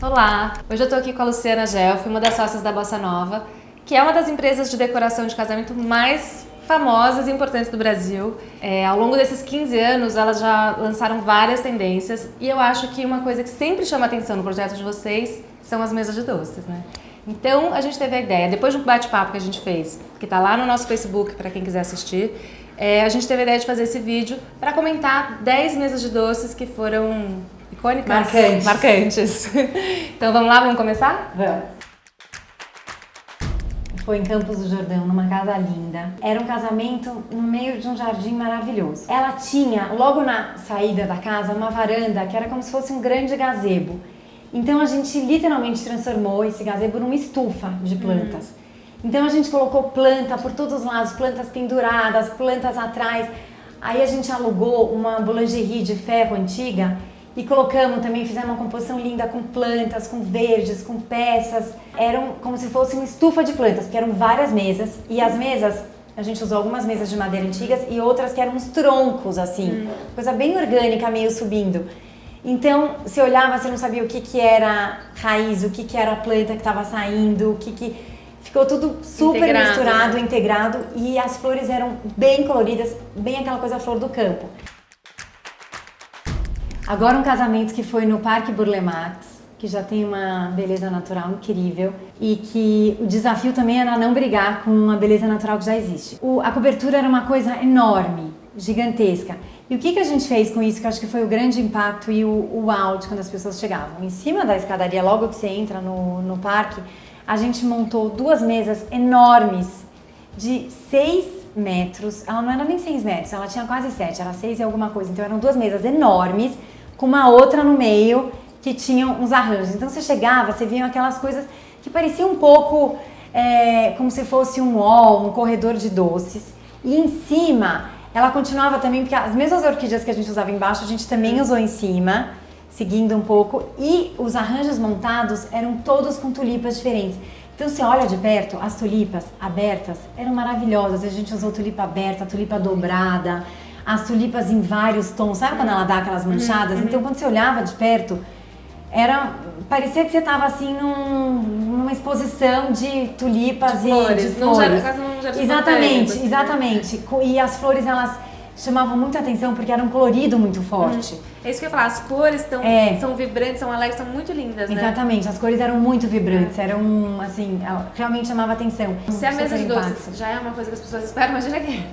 Olá! Hoje eu tô aqui com a Luciana Gelfi, uma das sócias da Bossa Nova, que é uma das empresas de decoração de casamento mais famosas e importantes do Brasil. Ao longo desses 15 anos, elas já lançaram várias tendências e eu acho que uma coisa que sempre chama atenção no projeto de vocês são as mesas de doces, né? Então, a gente teve a ideia, depois de um bate-papo que a gente fez, que tá lá no nosso Facebook para quem quiser assistir, a gente teve a ideia de fazer esse vídeo para comentar 10 mesas de doces que foram icônicas, marcantes. Então vamos lá, vamos começar? Vamos. Foi em Campos do Jordão, numa casa linda. Era um casamento no meio de um jardim maravilhoso. Ela tinha, logo na saída da casa, uma varanda que era como se fosse um grande gazebo. Então a gente literalmente transformou esse gazebo numa estufa de plantas. Então a gente colocou planta por todos os lados, plantas penduradas, plantas atrás. Aí a gente alugou uma boulangerie de ferro antiga e colocamos também, fizemos uma composição linda com plantas, com verdes, com peças. Eram como se fosse uma estufa de plantas, porque eram várias mesas. E as mesas, a gente usou algumas mesas de madeira antigas e outras que eram uns troncos assim, coisa bem orgânica, meio subindo. Então, você olhava, você não sabia o que era raiz, o que era a planta que estava saindo, Ficou tudo super integrado, misturado, né? integrado, e as flores eram bem coloridas, bem aquela coisa flor do campo. Agora um casamento que foi no Parque Burle Marx, que já tem uma beleza natural incrível e que o desafio também era não brigar com a beleza natural que já existe. A cobertura era uma coisa enorme, gigantesca. E o que a gente fez com isso, que eu acho que foi o grande impacto e o wow de quando as pessoas chegavam? Em cima da escadaria, logo que você entra no parque, a gente montou 2 mesas enormes de 6 metros. Ela não era nem 6 metros, ela tinha quase 7, era 6 e alguma coisa. Então eram 2 mesas enormes, com uma outra no meio, que tinham uns arranjos. Então você chegava, você via aquelas coisas que pareciam um pouco como se fosse um hall, um corredor de doces. E em cima, ela continuava também, porque as mesmas orquídeas que a gente usava embaixo, a gente também usou em cima, seguindo um pouco. E os arranjos montados eram todos com tulipas diferentes. Então você olha de perto, as tulipas abertas eram maravilhosas. A gente usou tulipa aberta, tulipa dobrada, as tulipas em vários tons. Sabe quando ela dá aquelas manchadas? Então quando você olhava de perto, parecia que você estava assim numa exposição de tulipas de flores, e de flores. Exatamente, exatamente. E as flores, elas chamavam muita atenção porque era um colorido muito forte. É isso que eu ia falar, as cores são vibrantes, são alegres, são muito lindas, né? Exatamente, as cores eram muito vibrantes, eram assim, realmente chamava atenção. Se a mesa de doces já é uma coisa que as pessoas esperam, imagina aqui.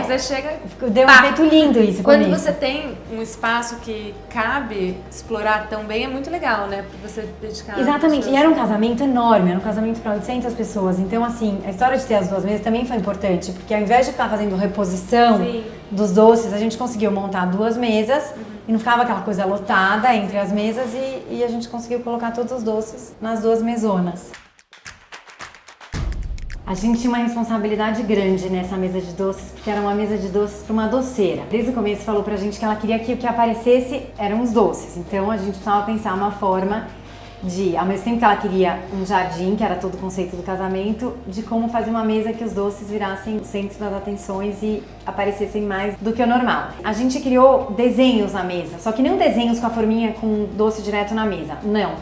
Você chega... Deu um efeito lindo isso. Quando você tem um espaço que cabe explorar tão bem, é muito legal, né? Pra você dedicar... Exatamente, e era um casamento enorme, era um casamento para 800 pessoas. Então, assim, a história de ter as 2 mesas também foi importante, porque ao invés de ficar fazendo reposição dos doces, a gente conseguiu montar 2 mesas e não ficava aquela coisa lotada entre as mesas e a gente conseguiu colocar todos os doces nas 2 mesonas. A gente tinha uma responsabilidade grande nessa mesa de doces, porque era uma mesa de doces para uma doceira. Desde o começo falou pra gente que ela queria que o que aparecesse eram os doces. Então a gente precisava pensar uma forma de, ao mesmo tempo que ela queria um jardim, que era todo o conceito do casamento, de como fazer uma mesa que os doces virassem o centro das atenções e aparecessem mais do que o normal. A gente criou desenhos na mesa, só que não desenhos com a forminha com doce direto na mesa, não.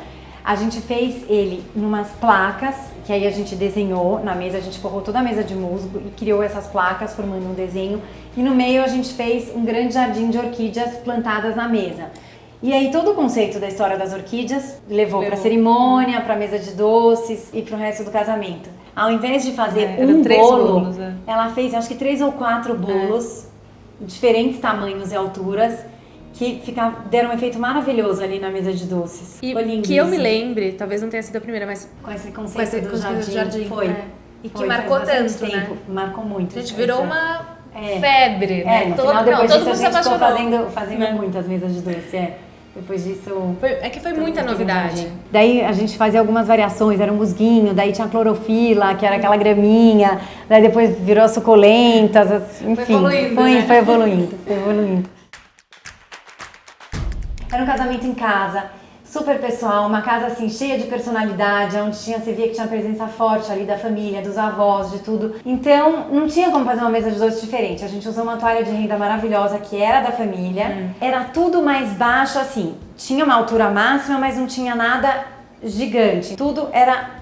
A gente fez ele numas placas, que aí a gente desenhou na mesa, a gente forrou toda a mesa de musgo e criou essas placas formando um desenho. E no meio a gente fez um grande jardim de orquídeas plantadas na mesa. E aí todo o conceito da história das orquídeas levou para a cerimônia, para a mesa de doces e para o resto do casamento. Ao invés de fazer um bolo, ela fez acho que 3 ou 4 bolos, diferentes tamanhos e alturas, que deram um efeito maravilhoso ali na mesa de doces. E que eu me lembre, talvez não tenha sido a primeira, mas com esse conceito do jardim foi. E que marcou tanto, tempo, né? Marcou muito. A gente virou uma febre, né? No final, depois todo disso, mundo se a gente ficou apaixonou. fazendo muitas mesas de doce, Depois disso... Foi muita novidade. Daí a gente fazia algumas variações, era um musguinho, daí tinha clorofila, que era aquela graminha, daí depois virou suculentas, enfim. Foi evoluindo. Era um casamento em casa, super pessoal, uma casa assim cheia de personalidade, onde você via que tinha presença forte ali da família, dos avós, de tudo. Então não tinha como fazer uma mesa de doces diferente. A gente usou uma toalha de renda maravilhosa que era da família. Era tudo mais baixo assim, tinha uma altura máxima, mas não tinha nada gigante. Tudo era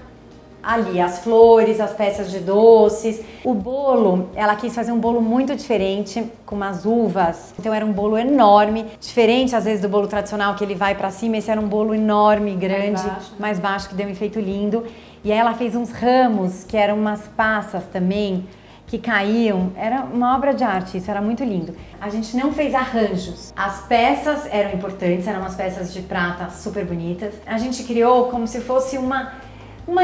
ali, as flores, as peças de doces. O bolo, ela quis fazer um bolo muito diferente, com umas uvas. Então era um bolo enorme, diferente às vezes do bolo tradicional, que ele vai pra cima. Esse era um bolo enorme, grande, mais baixo, que deu um efeito lindo. E aí ela fez uns ramos, que eram umas passas também, que caíam. Era uma obra de arte, isso era muito lindo. A gente não fez arranjos. As peças eram importantes, eram umas peças de prata super bonitas. A gente criou como se fosse uma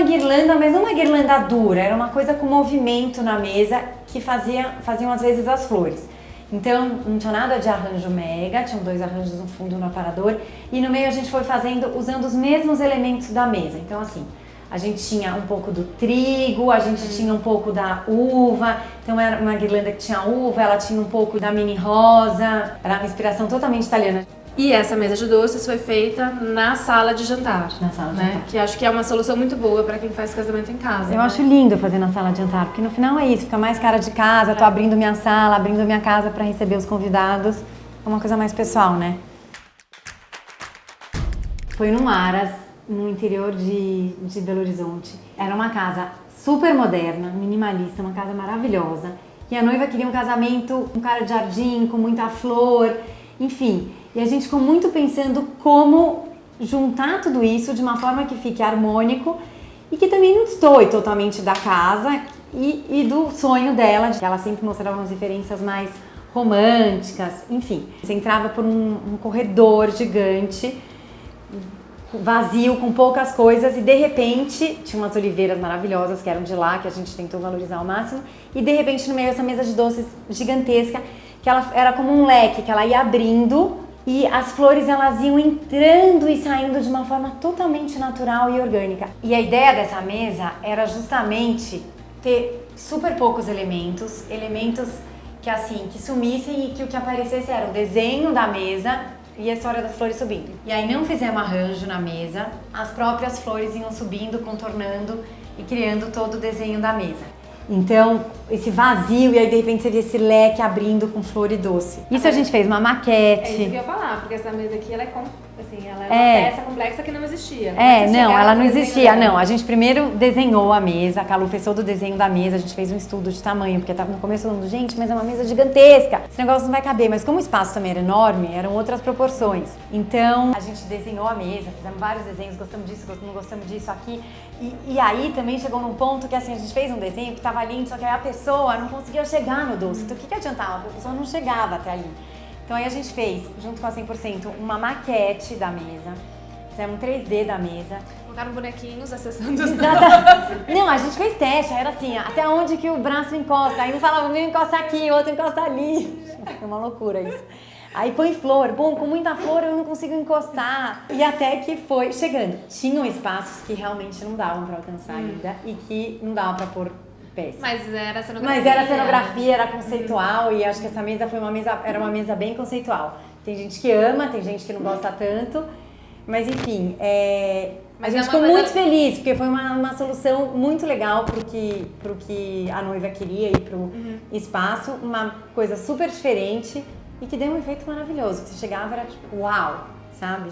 guirlanda, mas não uma guirlanda dura, era uma coisa com movimento na mesa que faziam às vezes as flores. Então não tinha nada de arranjo mega, tinham 2 arranjos no fundo no aparador e no meio a gente foi fazendo usando os mesmos elementos da mesa. Então assim, a gente tinha um pouco do trigo, a gente tinha um pouco da uva, então era uma guirlanda que tinha uva, ela tinha um pouco da mini rosa, era uma inspiração totalmente italiana. E essa mesa de doces foi feita na sala de jantar. Na sala de né? jantar. Que acho que é uma solução muito boa para quem faz casamento em casa. Eu acho lindo fazer na sala de jantar, porque no final é isso, fica mais cara de casa, tô abrindo minha sala, abrindo minha casa para receber os convidados. É uma coisa mais pessoal, né? Foi no Aras, no interior de Belo Horizonte. Era uma casa super moderna, minimalista, uma casa maravilhosa. E a noiva queria um casamento com cara de jardim, com muita flor, enfim. E a gente ficou muito pensando como juntar tudo isso de uma forma que fique harmônico e que também não destoe totalmente da casa e do sonho dela, de que ela sempre mostrava umas referências mais românticas, enfim. Você entrava por um corredor gigante, vazio, com poucas coisas, e de repente tinha umas oliveiras maravilhosas que eram de lá, que a gente tentou valorizar ao máximo, e de repente no meio dessa mesa de doces gigantesca, que ela era como um leque, que ela ia abrindo e as flores elas iam entrando e saindo de uma forma totalmente natural e orgânica. E a ideia dessa mesa era justamente ter super poucos elementos que assim, que sumissem e que o que aparecesse era o desenho da mesa e a história das flores subindo. E aí não fizemos arranjo na mesa, as próprias flores iam subindo, contornando e criando todo o desenho da mesa. Então, esse vazio, e aí de repente você vê esse leque abrindo com flor e doce. Isso a gente fez uma maquete. É isso que eu ia falar, porque essa mesa aqui, ela é uma peça complexa que não existia. Não, ela não existia, não. A gente primeiro desenhou a mesa, a Calu fez todo o desenho da mesa, a gente fez um estudo de tamanho, porque tava no começo falando, gente, mas é uma mesa gigantesca, esse negócio não vai caber. Mas como o espaço também era enorme, eram outras proporções. Então, a gente desenhou a mesa, fizemos vários desenhos, gostamos disso, não gostamos disso aqui. E aí também chegou num ponto que assim, a gente fez um desenho que tava lindo, só que aí a pessoa não conseguia chegar no doce. Então o que adiantava? A pessoa não chegava até ali. Então aí a gente fez, junto com a 100%, uma maquete da mesa. Fizemos um 3D da mesa. Colocaram bonequinhos acessando os Não, a gente fez teste, era assim, até onde que o braço encosta. Aí um falava, o meu encosta aqui, o outro encosta ali. Foi uma loucura isso. Aí põe flor, bom, com muita flor eu não consigo encostar. E até que foi chegando. Tinham espaços que realmente não davam pra alcançar ainda e que não dava pra pôr peça. Mas era cenografia. Era conceitual e acho que essa mesa era uma mesa bem conceitual. Tem gente que ama, tem gente que não gosta tanto, mas enfim, a gente ficou muito feliz, porque foi uma solução muito legal pro que a noiva queria e pro espaço, uma coisa super diferente. E que deu um efeito maravilhoso. Você chegava e era tipo, uau, sabe?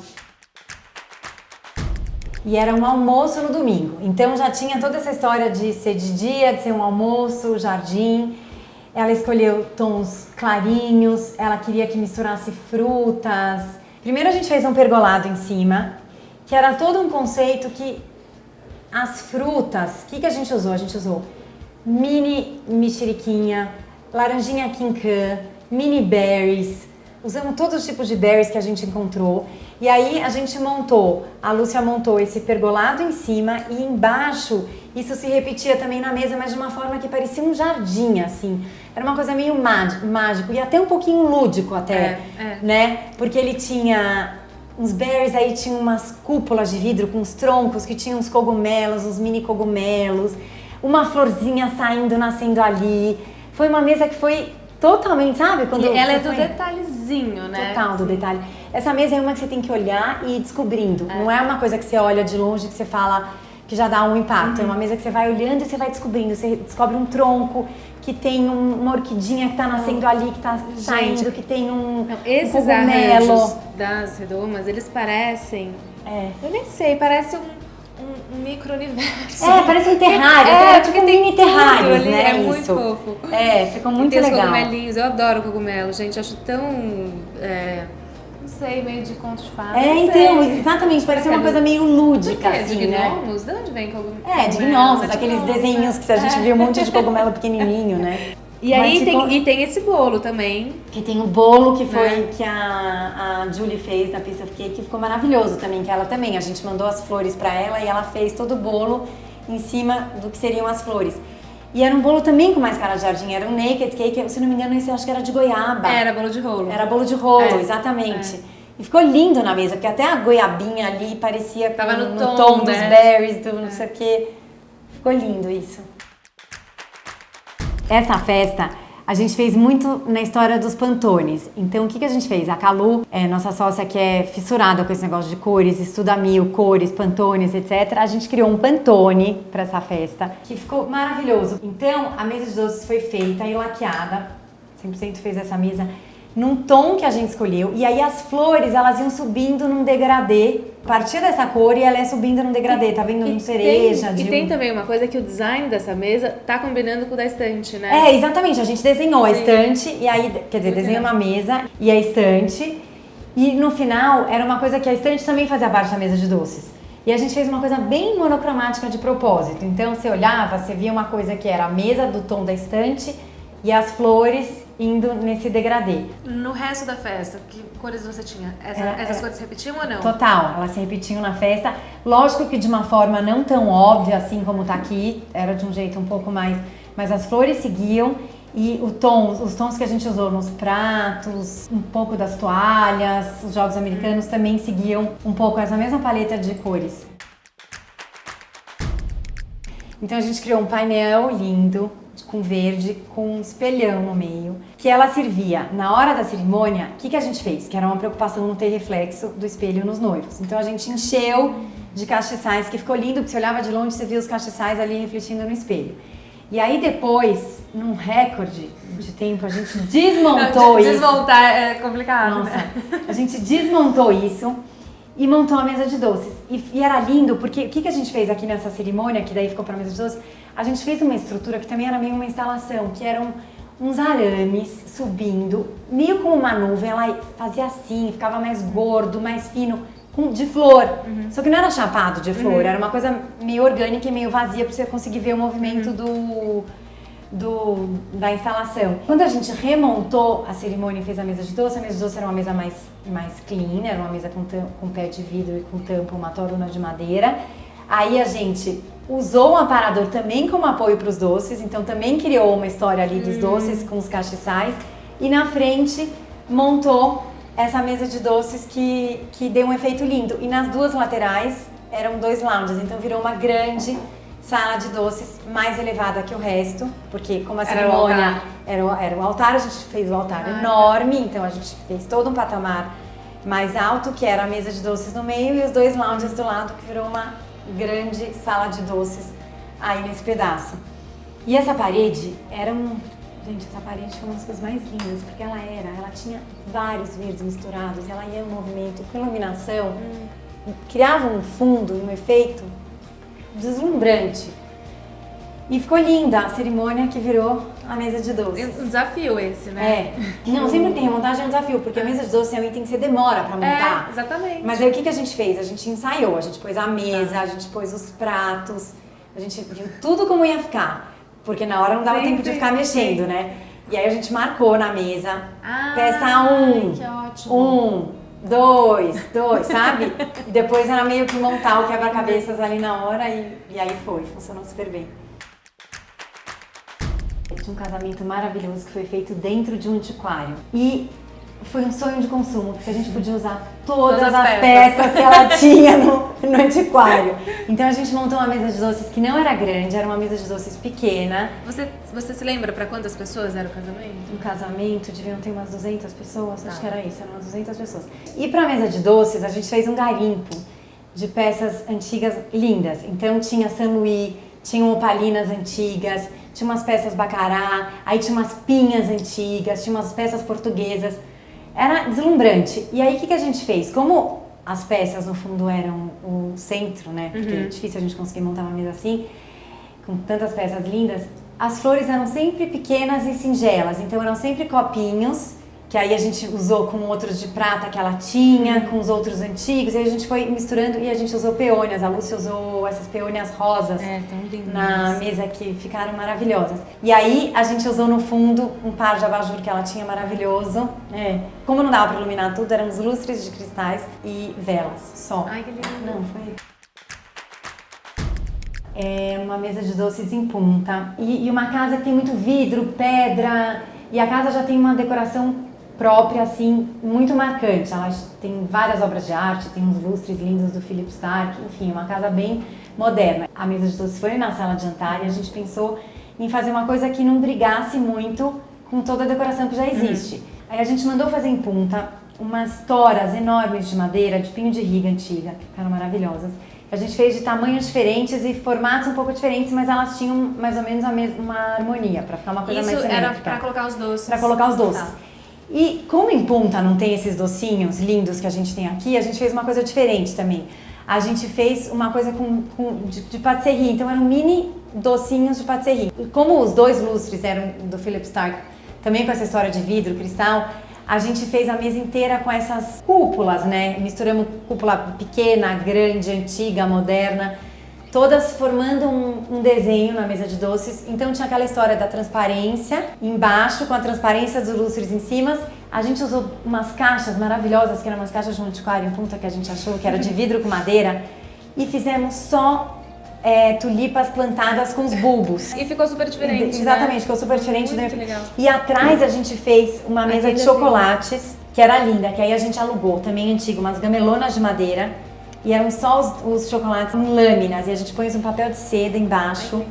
E era um almoço no domingo. Então já tinha toda essa história de ser de dia, de ser um almoço, jardim. Ela escolheu tons clarinhos, ela queria que misturasse frutas. Primeiro a gente fez um pergolado em cima, que era todo um conceito que as frutas... O que a gente usou? A gente usou mini mexeriquinha, laranjinha quinquã, mini berries, usamos todos os tipos de berries que a gente encontrou. E aí a Lúcia montou esse pergolado em cima e embaixo isso se repetia também na mesa, mas de uma forma que parecia um jardim, assim. Era uma coisa meio mágico e até um pouquinho lúdico até, né? Porque ele tinha uns berries, aí tinha umas cúpulas de vidro com uns troncos que tinham uns cogumelos, uns mini cogumelos, uma florzinha saindo, nascendo ali. Foi uma mesa que foi totalmente, sabe? Ela é do detalhezinho, né? Total do detalhe. essa mesa é uma que você tem que olhar e ir descobrindo. Não é uma coisa que você olha de longe que você fala que já dá um impacto. É uma mesa que você vai olhando e você vai descobrindo. Você descobre um tronco que tem uma orquidinha que tá nascendo ali, que tá saindo, que tem um esses cogumelo. arranjos das redomas, eles parecem... eu nem sei, parece um micro-universo. Parece um terrário, tipo mini terrários, né? É muito fofo. Ficou muito legal. Tem os legal. cogumelinhos, eu adoro cogumelo, gente, acho tão... não sei, meio de conto de fadas. Então, exatamente, parece uma coisa meio lúdica, assim, de né? gnomos? De onde vem cogumelo? De gnomos, aqueles desenhos que a gente viu um monte de cogumelo pequenininho, né? E aí tem esse bolo também. Que tem o bolo que foi que a Julie fez da Piece of Cake, que ficou maravilhoso também, que ela também, a gente mandou as flores pra ela e ela fez todo o bolo em cima do que seriam as flores. E era um bolo também com mais cara de jardim, era um naked cake, se não me engano esse eu acho que era de goiaba. Era bolo de rolo. Era bolo de rolo, exatamente. E ficou lindo na mesa, porque até a goiabinha ali parecia tava no tom né? dos berries, do não sei o quê. Ficou lindo isso. Essa festa a gente fez muito na história dos pantones. Então, o que a gente fez? A Calu, nossa sócia que é fissurada com esse negócio de cores, estuda mil, cores, pantones, etc. A gente criou um pantone para essa festa, que ficou maravilhoso. Então, a mesa de doces foi feita e laqueada, 100% fez essa mesa, num tom que a gente escolheu. E aí as flores, elas iam subindo num degradê. A partir dessa cor e ela ia subindo num degradê. Tá vendo? Um cereja. Tem também uma coisa que o design dessa mesa tá combinando com o da estante, né? Exatamente. A gente desenhou a estante e aí, quer dizer, desenhou uma mesa e a estante. E no final, era uma coisa que a estante também fazia parte da mesa de doces. E a gente fez uma coisa bem monocromática de propósito. Então, você olhava, você via uma coisa que era a mesa do tom da estante e as flores indo nesse degradê. No resto da festa, que cores você tinha? Essas cores se repetiam ou não? Total, elas se repetiam na festa. Lógico que de uma forma não tão óbvia assim como tá aqui, era de um jeito um pouco mais... Mas as flores seguiam e os tons que a gente usou nos pratos, um pouco das toalhas, os jogos americanos também seguiam um pouco essa mesma paleta de cores. Então a gente criou um painel lindo, com verde, com um espelhão no meio, que ela servia na hora da cerimônia. O que a gente fez? Que era uma preocupação não ter reflexo do espelho nos noivos. Então a gente encheu de castiçais, que ficou lindo, porque você olhava de longe e você via os castiçais ali refletindo no espelho. E aí depois, num recorde de tempo, a gente desmontou isso. Desmontar é complicado, Nossa, né? A gente desmontou isso e montou a mesa de doces. E era lindo, porque o que a gente fez aqui nessa cerimônia, que daí ficou para a mesa de doces? A gente fez uma estrutura que também era meio uma instalação, que eram uns arames subindo, meio como uma nuvem, ela fazia assim, ficava mais gordo, mais fino, de flor. Só que não era chapado de flor, era uma coisa meio orgânica e meio vazia para você conseguir ver o movimento da instalação. Quando a gente remontou a cerimônia e fez a mesa de doce era uma mesa mais clean, era uma mesa com pé de vidro e com tampa, uma toruna de madeira. Aí a gente usou um aparador também como apoio para os doces, então também criou uma história ali dos doces com os castiçais. E na frente montou essa mesa de doces que deu um efeito lindo. E nas duas laterais eram 2 lounges, então virou uma grande sala de doces mais elevada que o resto, porque como a cerimônia era o altar, a gente fez o altar enorme, então a gente fez todo um patamar mais alto, que era a mesa de doces no meio, e os 2 lounges do lado, que virou uma grande sala de doces aí nesse pedaço. E essa parede era Gente, essa parede foi uma das coisas mais lindas, porque ela tinha vários verdes misturados, ela ia em movimento, com iluminação, criava um fundo, um efeito deslumbrante. E ficou linda a cerimônia que virou a mesa de doces. Um desafio esse, né? Não, sempre tem. Remontagem é um desafio, porque a mesa de doces é um item que você demora pra montar. Exatamente. Mas aí o que a gente fez? A gente ensaiou, a gente pôs a mesa, a gente pôs os pratos, a gente viu tudo como ia ficar. Porque na hora não dava tempo de ficar mexendo, né? E aí a gente marcou na mesa, peça 1, que ótimo. 1, 2, sabe? E depois era meio que montar o quebra-cabeças ali na hora e aí funcionou super bem. Tinha um casamento maravilhoso que foi feito dentro de um antiquário. E Foi um sonho de consumo, porque a gente podia usar todas as peças que ela tinha no antiquário. Então a gente montou uma mesa de doces que não era grande, era uma mesa de doces pequena. Você se lembra para quantas pessoas era o casamento? Um casamento, deviam ter umas 200 pessoas, acho que era isso, eram umas 200 pessoas. E para a mesa de doces, a gente fez um garimpo de peças antigas lindas. Então tinha São Luís, tinham opalinas antigas, tinha umas peças bacará, aí tinha umas pinhas antigas, tinha umas peças portuguesas. Era deslumbrante. E aí o que a gente fez? Como as peças no fundo eram o centro, né? Porque é difícil a gente conseguir montar uma mesa assim, com tantas peças lindas, as flores eram sempre pequenas e singelas. Então eram sempre copinhos, que aí a gente usou com outros de prata que ela tinha, com os outros antigos, e aí a gente foi misturando e a gente usou peônias. A Lúcia usou essas peônias rosas na mesa que ficaram maravilhosas. E aí a gente usou no fundo um par de abajur que ela tinha maravilhoso. Como não dava para iluminar tudo, eram os lustres de cristais e velas só. Ai, que lindo. Não, foi... É uma mesa de doces em punta e uma casa que tem muito vidro, pedra, e a casa já tem uma decoração própria, assim, muito marcante. Ela tem várias obras de arte, tem uns lustres lindos do Philip Stark, enfim, uma casa bem moderna. A mesa de doces foi na sala de jantar e a gente pensou em fazer uma coisa que não brigasse muito com toda a decoração que já existe. Aí a gente mandou fazer em punta umas toras enormes de madeira, de pinho de riga antiga, que ficaram maravilhosas. A gente fez de tamanhos diferentes e formatos um pouco diferentes, mas elas tinham mais ou menos uma harmonia, para ficar uma coisa mais simétrica. Isso era para colocar os doces? Para colocar os doces. Tá. E como em punta não tem esses docinhos lindos que a gente tem aqui, a gente fez uma coisa diferente também. A gente fez uma coisa de patisserie, então eram mini docinhos de patisserie. E como os dois lustres eram do Philip Stark, também com essa história de vidro, cristal, a gente fez a mesa inteira com essas cúpulas, né? Misturamos cúpula pequena, grande, antiga, moderna, todas formando um desenho na mesa de doces. Então tinha aquela história da transparência embaixo, com a transparência dos lustres em cima. A gente usou umas caixas maravilhosas, que eram umas caixas de um antiquário em punta que a gente achou, que era de vidro com madeira, e fizemos só tulipas plantadas com os bulbos. E ficou super diferente, Exatamente, né? Ficou super diferente. Muito legal. E atrás a gente fez uma mesa de chocolates, que era linda, que aí a gente alugou, também antigo, umas gamelonas de madeira, e eram só os chocolates em lâminas, e a gente pôs um papel de seda embaixo,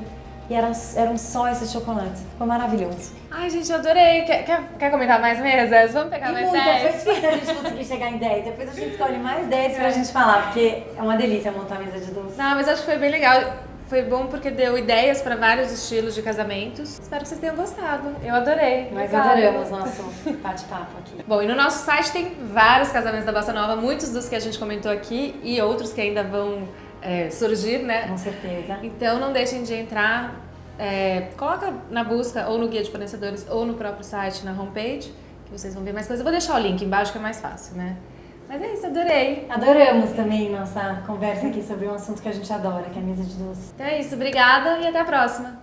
e eram só esses chocolates. Ficou maravilhoso. Ai, gente, eu adorei. Quer comentar mais mesas? Vamos pegar mais 10? Foi difícil a gente conseguir chegar em 10. Depois a gente escolhe mais 10 pra gente falar, porque é uma delícia montar a mesa de doce. Não, mas acho que foi bem legal. Foi bom porque deu ideias para vários estilos de casamentos. Espero que vocês tenham gostado. Eu adorei. Nós adoramos nosso bate-papo aqui. Bom, e no nosso site tem vários casamentos da Bossa Nova, muitos dos que a gente comentou aqui e outros que ainda vão surgir, né? Com certeza. Então não deixem de entrar, coloca na busca ou no guia de fornecedores ou no próprio site, na homepage, que vocês vão ver mais coisas. Eu vou deixar o link embaixo que é mais fácil, né? Mas é isso, adorei. Adoramos também nossa conversa aqui sobre um assunto que a gente adora, que é a mesa de doce. Então é isso, obrigada e até a próxima.